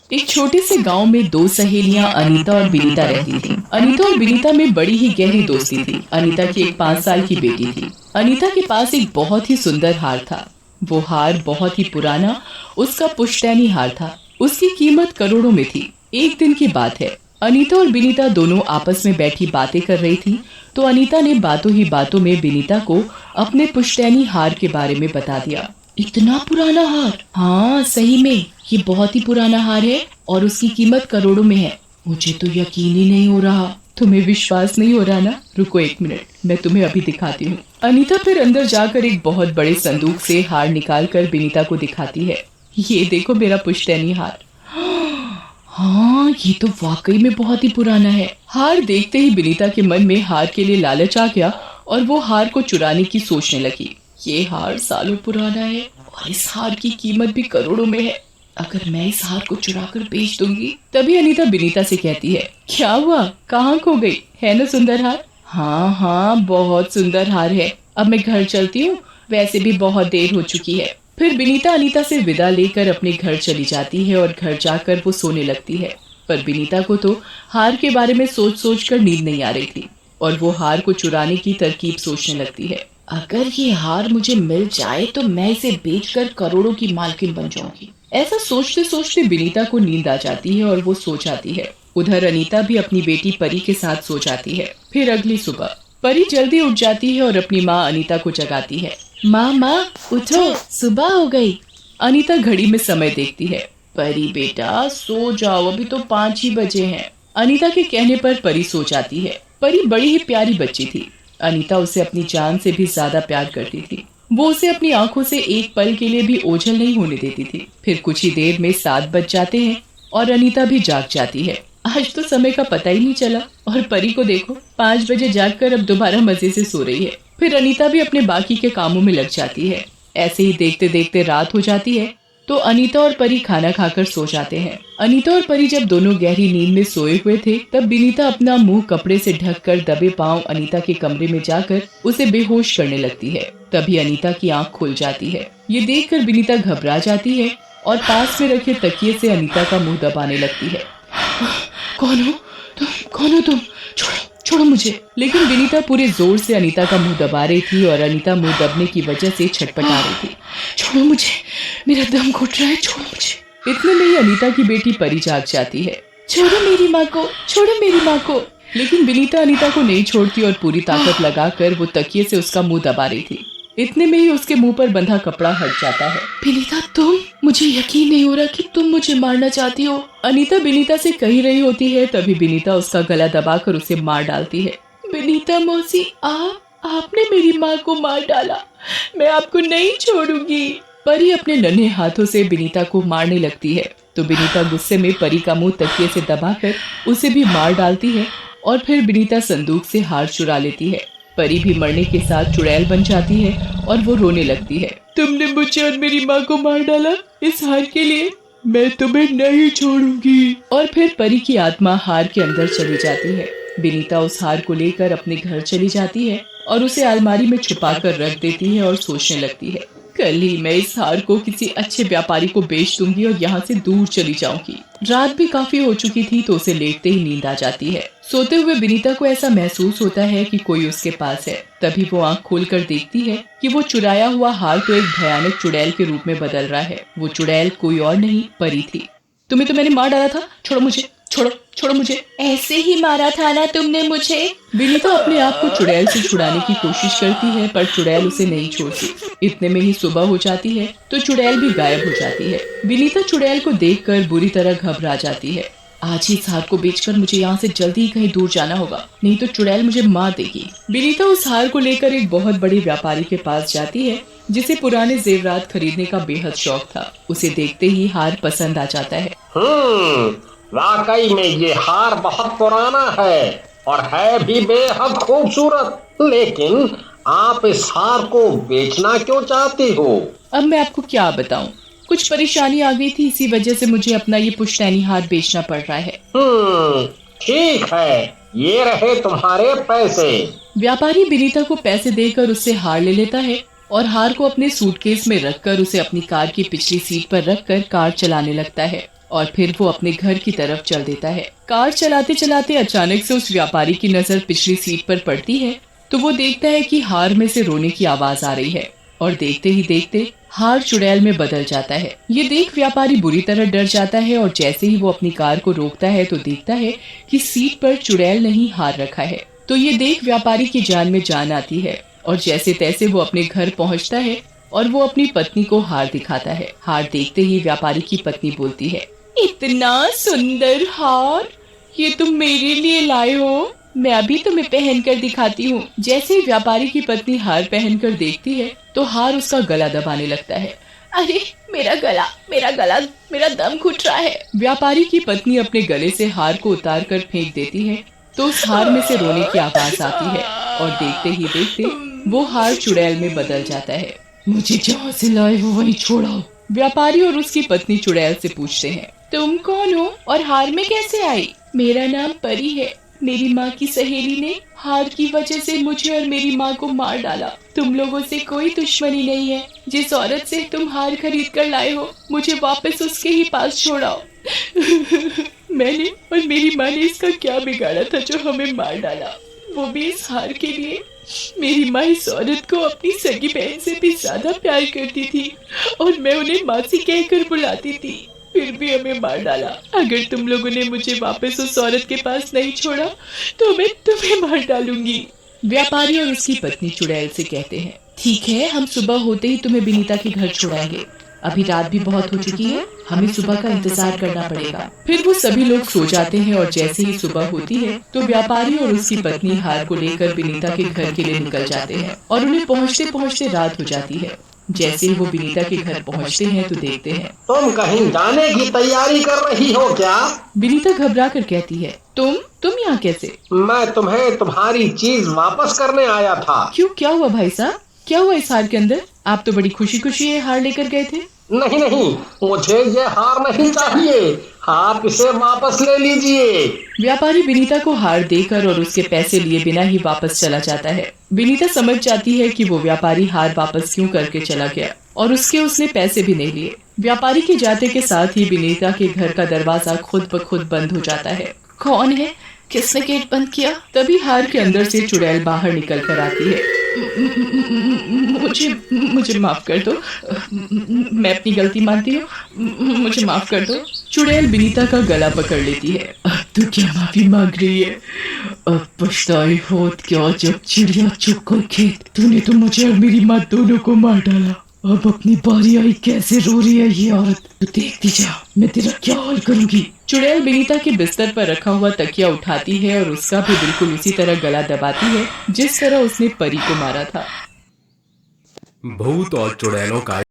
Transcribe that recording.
एक छोटे से गांव में दो सहेलियां अनीता और विनीता रहती थीं। अनीता और विनीता में बड़ी ही गहरी दोस्ती थी। अनीता की एक 5 साल की बेटी थी। अनीता के पास एक बहुत ही सुंदर हार था। वो हार बहुत ही पुराना उसका पुश्तैनी हार था। उसकी कीमत करोड़ों में थी। एक दिन की बात है, अनीता और विनीता दोनों आपस में बैठी बातें कर रही थी। तो अनीता ने बातों ही बातों में विनीता को अपने पुश्तैनी हार के बारे में बता दिया। इतना पुराना हार? हाँ सही में, ये बहुत ही पुराना हार है और उसकी कीमत करोड़ों में है। मुझे तो यकीन ही नहीं हो रहा। तुम्हें विश्वास नहीं हो रहा ना? रुको 1 मिनट, मैं तुम्हें अभी दिखाती हूँ। अनीता फिर अंदर जाकर एक बहुत बड़े संदूक से हार निकाल कर विनीता को दिखाती है। ये देखो मेरा पुश्तैनी हार। हाँ, ये तो वाकई में बहुत ही पुराना है। हार देखते ही विनीता के मन में हार के लिए लालच आ गया और वो हार को चुराने की सोचने लगी। ये हार सालों पुराना है और इस हार की कीमत भी करोड़ों में है। अगर मैं इस हार को चुरा कर बेच दूंगी। तभी अनीता विनीता से कहती है, क्या हुआ, कहाँ खो गई? है ना सुंदर हार? हाँ हाँ, बहुत सुंदर हार है। अब मैं घर चलती हूँ, वैसे भी बहुत देर हो चुकी है। फिर विनीता अनीता से विदा लेकर अपने घर चली जाती है और घर जाकर वो सोने लगती है। पर विनीता को तो हार के बारे में सोच सोच कर नींद नहीं आ रही थी और वो हार को चुराने की तरकीब सोचने लगती है। अगर ये हार मुझे मिल जाए तो मैं इसे बेचकर करोड़ों की मालकिन बन जाऊंगी। ऐसा सोचते सोचते विनीता को नींद आ जाती है और वो सो जाती है। उधर अनीता भी अपनी बेटी परी के साथ सो जाती है। फिर अगली सुबह परी जल्दी उठ जाती है और अपनी माँ अनीता को जगाती है। माँ उठो, सुबह हो गई। अनीता घड़ी में समय देखती है। परी बेटा सो जाओ, अभी तो 5 ही बजे हैं। अनीता के कहने पर परी सो जाती है। परी बड़ी ही प्यारी बच्ची थी। अनीता उसे अपनी जान से भी ज्यादा प्यार करती थी। वो उसे अपनी आंखों से एक पल के लिए भी ओझल नहीं होने देती थी। फिर कुछ ही देर में 7 बज जाते हैं और अनीता भी जाग जाती है। आज तो समय का पता ही नहीं चला और परी को देखो 5 बजे जागकर अब दोबारा मजे से सो रही है। फिर अनीता भी अपने बाकी के कामों में लग जाती है। ऐसे ही देखते देखते रात हो जाती है तो अनीता और परी खाना खाकर सो जाते हैं। अनीता और परी जब दोनों गहरी नींद में सोए हुए थे तब विनीता अपना मुंह कपड़े से ढककर दबे पांव अनीता के कमरे में जाकर उसे बेहोश करने लगती है। तभी अनीता की आंख खुल जाती है। ये देखकर विनीता घबरा जाती है और पास में रखे तकिए से अनीता का मुंह दबाने लगती है। कौन हो तुम? कौन हो तुम? छोड़ो मुझे। लेकिन विनीता पूरे जोर से अनीता का मुंह दबा रही थी और अनीता मुंह दबने की वजह से छटपटा रही थी। छोड़ो मुझे, मेरा दम घुट रहा है, छोड़ो मुझे। इतने में ही अनीता की बेटी परी जाग जाती है। छोड़ो मेरी माँ को, छोड़ो मेरी माँ को। लेकिन विनीता अनीता को नहीं छोड़ती और पूरी ताकत लगाकर वो तकिए से उसका मुंह दबा रही थी। इतने में ही उसके मुंह पर बंधा कपड़ा हट जाता है। विनीता तुम? मुझे यकीन नहीं हो रहा कि तुम मुझे मारना चाहती हो। अनीता विनीता से कह रही होती है तभी विनीता उसका गला दबाकर उसे मार डालती है। विनीता मौसी, आपने मेरी माँ को मार डाला। मैं आपको नहीं छोड़ूंगी। परी अपने नन्हे हाथों से विनीता को मारने लगती है तो विनीता गुस्से में परी का मुंह तकिए से दबाकर उसे भी मार डालती है और फिर विनीता संदूक से हार चुरा लेती है। परी भी मरने के साथ चुड़ैल बन जाती है और वो रोने लगती है। तुमने मुझे और मेरी माँ को मार डाला इस हार के लिए, मैं तुम्हें नहीं छोड़ूंगी। और फिर परी की आत्मा हार के अंदर चली जाती है। विनीता उस हार को लेकर अपने घर चली जाती है और उसे अलमारी में छुपा कर रख देती है और सोचने लगती है, कल ही मैं इस हार को किसी अच्छे व्यापारी को बेच दूंगी और यहाँ से दूर चली जाऊंगी। रात भी काफी हो चुकी थी तो उसे लेटते ही नींद आ जाती है। सोते हुए विनीता को ऐसा महसूस होता है कि कोई उसके पास है। तभी वो आंख खोलकर देखती है कि वो चुराया हुआ हार तो एक भयानक चुड़ैल के रूप में बदल रहा है। वो चुड़ैल कोई और नहीं, परी थी। तुम्हें तो मैंने मार डाला था, छोड़ो मुझे, छोड़ो मुझे। ऐसे ही मारा था ना तुमने मुझे। विनीता अपने आप को चुड़ैल से छुड़ाने की कोशिश करती है पर चुड़ैल उसे नहीं छोड़ती। इतने में ही सुबह हो जाती है तो चुड़ैल भी गायब हो जाती है। विनीता चुड़ैल को देखकर बुरी तरह घबरा जाती है। आज ही इस हार को बेचकर मुझे यहाँ से जल्दी ही कहीं दूर जाना होगा, नहीं तो चुड़ैल मुझे मार देगी। विनीता उस हार को लेकर एक बहुत बड़े व्यापारी के पास जाती है जिसे पुराने जेवरात खरीदने का बेहद शौक था। उसे देखते ही हार पसंद आ जाता है। वाकई में ये हार बहुत पुराना है और है भी बेहद खूबसूरत, लेकिन आप इस हार को बेचना क्यों चाहती हो? अब मैं आपको क्या बताऊं, कुछ परेशानी आ गई थी, इसी वजह से मुझे अपना ये पुश्तैनी हार बेचना पड़ रहा है। ठीक है, ये रहे तुम्हारे पैसे। व्यापारी विनीता को पैसे देकर उससे हार ले लेता है और हार को अपने सूटकेस में रखकर उसे अपनी कार की पिछली सीट पर रखकर कार चलाने लगता है और फिर वो अपने घर की तरफ चल देता है। कार चलाते चलाते अचानक से उस व्यापारी की नजर पिछली सीट पर पड़ती है तो वो देखता है कि हार में से रोने की आवाज आ रही है और देखते ही देखते हार चुड़ैल में बदल जाता है। ये देख व्यापारी बुरी तरह डर जाता है और जैसे ही वो अपनी कार को रोकता है तो देखता है कि सीट पर चुड़ैल नहीं हार रखा है। तो ये देख व्यापारी की जान में जान आती है और जैसे तैसे वो अपने घर पहुंचता है और वो अपनी पत्नी को हार दिखाता है। हार देखते ही व्यापारी की पत्नी बोलती है, इतना सुंदर हार ये तुम मेरे लिए लाए हो, मैं अभी तुम्हें पहन कर दिखाती हूँ। जैसे ही व्यापारी की पत्नी हार पहनकर देखती है तो हार उसका गला दबाने लगता है। अरे मेरा गला, मेरा गला, मेरा दम घुट रहा है। व्यापारी की पत्नी अपने गले से हार को उतार कर फेंक देती है तो उस हार में से रोने की आवाज आती है और देखते ही देखते वो हार चुड़ैल में बदल जाता है। मुझे जहाँ से लाए हो वहीं छोड़ाओ। व्यापारी और उसकी पत्नी चुड़ैल से पूछते हैं, तुम कौन हो और हार में कैसे आई? मेरा नाम परी है, मेरी माँ की सहेली ने हार की वजह से मुझे और मेरी माँ को मार डाला। तुम लोगों से कोई दुश्मनी नहीं है, जिस औरत से तुम हार खरीद कर लाए हो मुझे वापस उसके ही पास छोड़ाओ। मैंने और मेरी माँ ने इसका क्या बिगाड़ा था जो हमें मार डाला, वो भी इस हार के लिए। मेरी माँ इस औरत को अपनी सगी बहन से भी ज्यादा प्यार करती थी और मैं उन्हें मासी कहकर बुलाती थी, फिर भी हमें मार डाला। अगर तुम लोगों ने मुझे वापस उस औरत के पास नहीं छोड़ा तो मैं तुम्हें मार डालूंगी। व्यापारी और उसकी पत्नी चुड़ैल से कहते हैं, ठीक है, हम सुबह होते ही तुम्हें विनीता के घर छोड़ाएंगे। अभी रात भी बहुत हो चुकी है, हमें सुबह का इंतजार करना पड़ेगा। फिर वो सभी लोग सो जाते हैं और जैसे ही सुबह होती है तो व्यापारी और उसकी पत्नी हार को लेकर विनीता के घर के लिए निकल जाते हैं और उन्हें पहुँचते पहुँचते रात हो जाती है। जैसे ही वो विनीता के घर पहुँचते हैं तो देखते हैं, तुम कहीं जाने की तैयारी कर रही हो क्या? विनीता घबरा कर कहती है, तुम यहाँ कैसे? मैं तुम्हें तुम्हारी चीज वापस करने आया था। क्यों, क्या हुआ भाई साहब, क्या हुआ इस हार के अंदर? आप तो बड़ी खुशी खुशी ये हार लेकर गए थे। नहीं नहीं, मुझे ये हार नहीं चाहिए, आप इसे वापस ले लीजिए। व्यापारी विनीता को हार देकर और उसके पैसे लिए बिना ही वापस चला जाता है। विनीता समझ जाती है कि वो व्यापारी हार वापस क्यों करके चला गया और उसने पैसे भी नहीं लिए। व्यापारी के जाते के साथ ही विनीता के घर का दरवाजा खुद ब खुद बंद हो जाता है। कौन है, किसने गेट बंद किया? तभी हार के अंदर से चुड़ैल बाहर निकल कर आती है। मुझे माफ कर दो, मैं अपनी गलती मानती हूँ, मुझे माफ कर दो। चुड़ैल विनीता का गला पकड़ लेती है। अब तो क्या माफी मांग रही है? अब पछताई होत क्या जब चिड़िया चुग कर खेत। तूने तो मुझे और मेरी माँ दोनों को मार डाला। अब अपनी बारी आई, कैसे रो रही है ये औरत। तू देखती जा, मैं तेरा क्या हाल करूंगी। चुड़ैल विनीता के बिस्तर पर रखा हुआ तकिया उठाती है और उसका भी बिल्कुल उसी तरह गला दबाती है जिस तरह उसने परी को मारा था। भूत और चुड़ैलों का